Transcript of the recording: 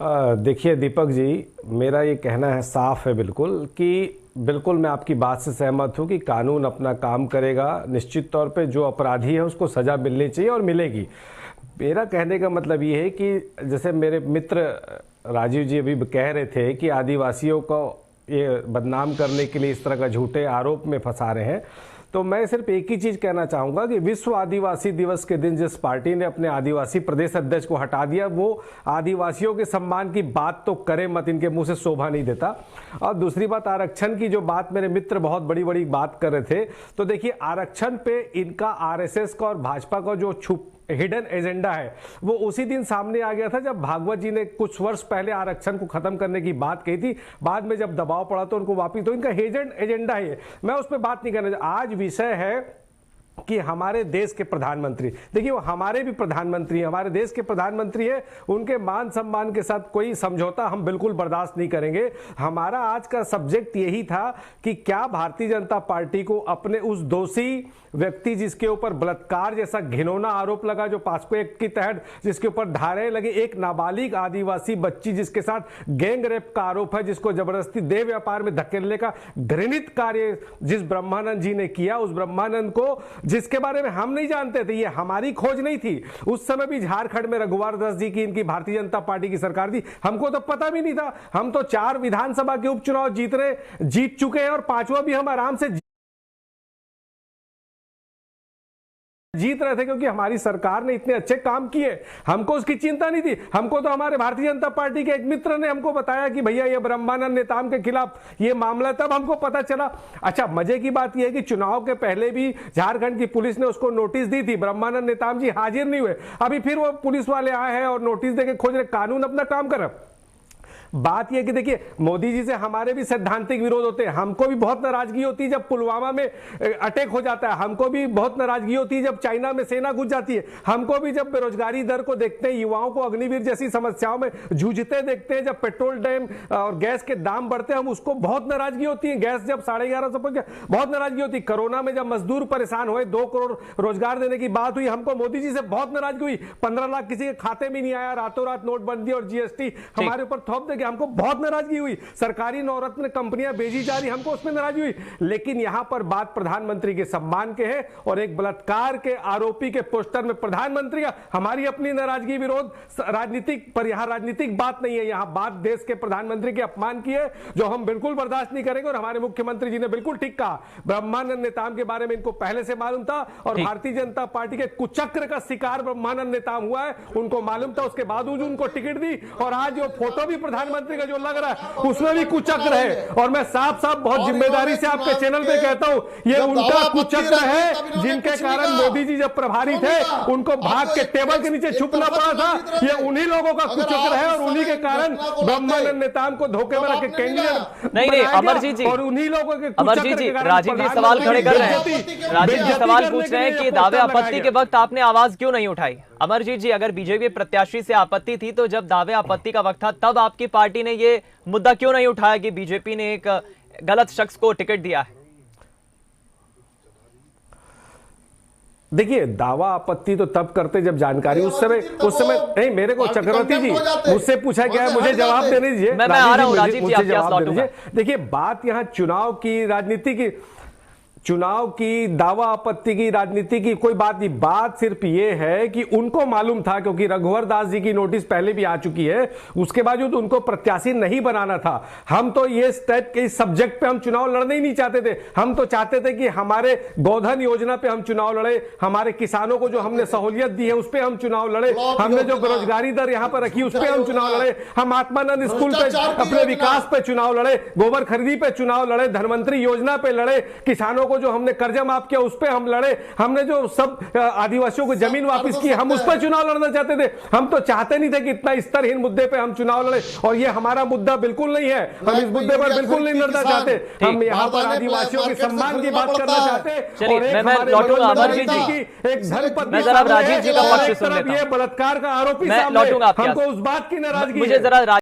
देखिए दीपक जी, मेरा ये कहना है, साफ है बिल्कुल, कि बिल्कुल मैं आपकी बात से सहमत हूँ कि कानून अपना काम करेगा। निश्चित तौर पे जो अपराधी है उसको सज़ा मिलनी चाहिए और मिलेगी। मेरा कहने का मतलब ये है कि जैसे मेरे मित्र राजीव जी अभी कह रहे थे कि आदिवासियों को ये बदनाम करने के लिए इस तरह का झूठे आरोप में फंसा रहे हैं, तो मैं सिर्फ एक ही चीज कहना चाहूंगा कि विश्व आदिवासी दिवस के दिन जिस पार्टी ने अपने आदिवासी प्रदेश अध्यक्ष को हटा दिया, वो आदिवासियों के सम्मान की बात तो करे मत, इनके मुंह से शोभा नहीं देता। और दूसरी बात, आरक्षण की जो बात मेरे मित्र बहुत बड़ी बड़ी बात कर रहे थे, तो देखिए आरक्षण पे इनका आरएसएस का और भाजपा का जो छुप हिडन एजेंडा है वो उसी दिन सामने आ गया था जब भागवत जी ने कुछ वर्ष पहले आरक्षण को खत्म करने की बात कही थी। बाद में जब दबाव पड़ा तो उनको वापिस, तो इनका हिडन एजेंडा है। मैं उस पर बात नहीं करना। आज विषय है कि हमारे देश के प्रधानमंत्री, देखिए वो हमारे भी प्रधानमंत्री हैं, हमारे देश के प्रधानमंत्री हैं, उनके मान सम्मान के साथ कोई समझौता हम बिल्कुल बर्दाश्त नहीं करेंगे। हमारा आज का सब्जेक्ट यही था कि क्या भारतीय जनता पार्टी को अपने उस दोषी व्यक्ति जिसके ऊपर बलात्कार जैसा घिनौना आरोप लगा, जो पास्को एक्ट के तहत जिसके ऊपर धाराएं लगी, एक नाबालिग आदिवासी बच्ची जिसके साथ गैंग रेप का आरोप है, जिसको जबरदस्ती देह व्यापार में धकेलने का घृणित कार्य जिस ब्रह्मानंद जी ने किया, उस ब्रह्मानंद को जिसके बारे में हम नहीं जानते थे, ये हमारी खोज नहीं थी। उस समय भी झारखंड में रघुवर दास जी की इनकी भारतीय जनता पार्टी की सरकार थी, हमको तो पता भी नहीं था। हम तो 4 विधानसभा के उपचुनाव जीत चुके हैं और 5वां भी हम आराम से जीत रहे थे, क्योंकि हमारी सरकार ने इतने अच्छे काम किए, हमको उसकी चिंता नहीं थी। हमको तो हमारे भारतीय जनता पार्टी के एक मित्र ने हमको बताया कि भैया ये ब्रह्मानंद नेताम के खिलाफ ये मामला, तब हमको पता चला। अच्छा, मजे की बात यह है कि चुनाव के पहले भी झारखंड की पुलिस ने उसको नोटिस दी थी, ब्रह्मानंद नेताम जी हाजिर नहीं हुए, अभी फिर वो पुलिस वाले आए हैं और नोटिस देके खोज रहे। कानून अपना काम कर रहा। बात यह कि देखिए मोदी जी से हमारे भी सैद्धांतिक विरोध होते हैं, हमको भी बहुत नाराजगी होती है जब पुलवामा में अटैक हो जाता है, हमको भी बहुत नाराजगी होती है जब चाइना में सेना घुस जाती है, हमको भी जब बेरोजगारी दर को देखते हैं, युवाओं को अग्निवीर जैसी समस्याओं में जूझते देखते हैं, जब पेट्रोल डैम और गैस के दाम बढ़ते हैं, हम उसको बहुत नाराजगी होती है। गैस जब 1150 पहुंच गया, बहुत नाराजगी होती है। कोरोना में जब मजदूर परेशान हुए, 2 करोड़ रोजगार देने की बात हुई, हमको मोदी जी से बहुत नाराजगी हुई। 15 लाख किसी के खाते में नहीं आया, रातों रात नोटबंदी और जीएसटी हमारे ऊपर थोप दे, हमको बहुत नाराजगी हुई। सरकारी नवरत्न कंपनियां भेजी जा रही, हमको उसमें नाराजगी हुई। लेकिन यहां पर बात प्रधानमंत्री के सम्मान के है और एक बलात्कार के आरोपी के पोस्टर में प्रधानमंत्री का, हमारी अपनी नाराजगी विरोध राजनीतिक, पर यहां राजनीतिक बात नहीं है, यहां बात देश के प्रधानमंत्री के अपमान की है, जो हम बिल्कुल बर्दाश्त नहीं करेंगे। और हमारे मुख्यमंत्री जी ने बिल्कुल ठीक कहा, ब्रह्मानंद नेताम के बारे में इनको पहले से मालूम था और भारतीय जनता पार्टी के कुचक्र का शिकार ब्रह्मानंद नेताम हुआ है, उनको मालूम था, उसके बावजूद उनको टिकट दी। और आज जो फोटो भी प्रधानमंत्री का जो लग रहा है उसमें भी कुचक्र है। और मैं साफ साफ बहुत जिम्मेदारी से आपके चैनल पे कहता हूं, ये उनका कुचक्र है, जिनके कारण मोदी जी जब प्रभारी थे उनको भाग के टेबल के नीचे छुपना पड़ा था। ये उन्हीं लोगों का कुचक्र है और उन्हीं के कारण ब्रह्मानंद नेताम को धोखे में रख के कैंडिडेट नहीं अमरजीत जी, और उन्हीं लोगों के अमरजीत जी, राजीव जी सवाल खड़े कर रहे हैं, राजीव जी सवाल पूछ रहे हैं कि दावे आपत्ति के वक्त आपने आवाज क्यों नहीं उठाई। अमरजीत जी, अगर बीजेपी प्रत्याशी से आपत्ति थी तो जब दावे आपत्ति का वक्त था तब आपकी पार्टी ने ये मुद्दा क्यों नहीं उठाया कि बीजेपी ने एक गलत शख्स को टिकट दिया है? देखिए, दावा आपत्ति तो तब करते जब जानकारी उस समय नहीं, मेरे को चक्रवर्ती जी मुझसे पूछा गया है, मुझे जवाब देने दीजिए। मैं आ रहा हूं राजीव जी, जवाब देने दीजिए। देखिए, बात यहां चुनाव की राजनीति की, चुनाव की, दावा आपत्ति की, राजनीति की कोई बात नहीं। बात सिर्फ ये है कि उनको मालूम था, क्योंकि रघुवर दास जी की नोटिस पहले भी आ चुकी है, उसके बावजूद उनको प्रत्याशी नहीं बनाना था। हम तो ये टाइप के सब्जेक्ट पे हम चुनाव लड़ना ही नहीं चाहते थे। हम तो चाहते थे कि हमारे गोधन योजना पे हम चुनाव लड़े, हमारे किसानों को जो हमने सहूलियत दी है उस पर हम चुनाव लड़े, हमने जो बेरोजगारी दर यहां पर रखी उस पर हम चुनाव लड़े, हम आत्मानंद स्कूल पे अपने विकास पे चुनाव लड़े, गोबर खरीदी पे चुनाव लड़े, धनवंतरी योजना पे लड़े, किसानों जो हमने कर्जा माफ किया उस पे हम लड़े, हमने जो सब आदिवासियों को जमीन वापस की हम उस पर चुनाव लड़ना चाहते थे। हम तो चाहते नहीं थे कि इतना स्तरहीन मुद्दे पे हम चुनाव लड़े, और ये हमारा मुद्दा बिल्कुल नहीं है। हम इस मुद्दे पर बिल्कुल नहीं लड़ना चाहते। हम यहाँ पर आदिवासियों के सम्मान की बात करना चाहते। चलिए मैं लौटूंगा अमरजीत जी की, एक धनपति, मैं जरा राजीव जी का पक्ष सुन लेता हूं। ये बलात्कार का आरोपी मैं लौटूंगा आपके हमको उस बात की नाराजगी मुझे जरा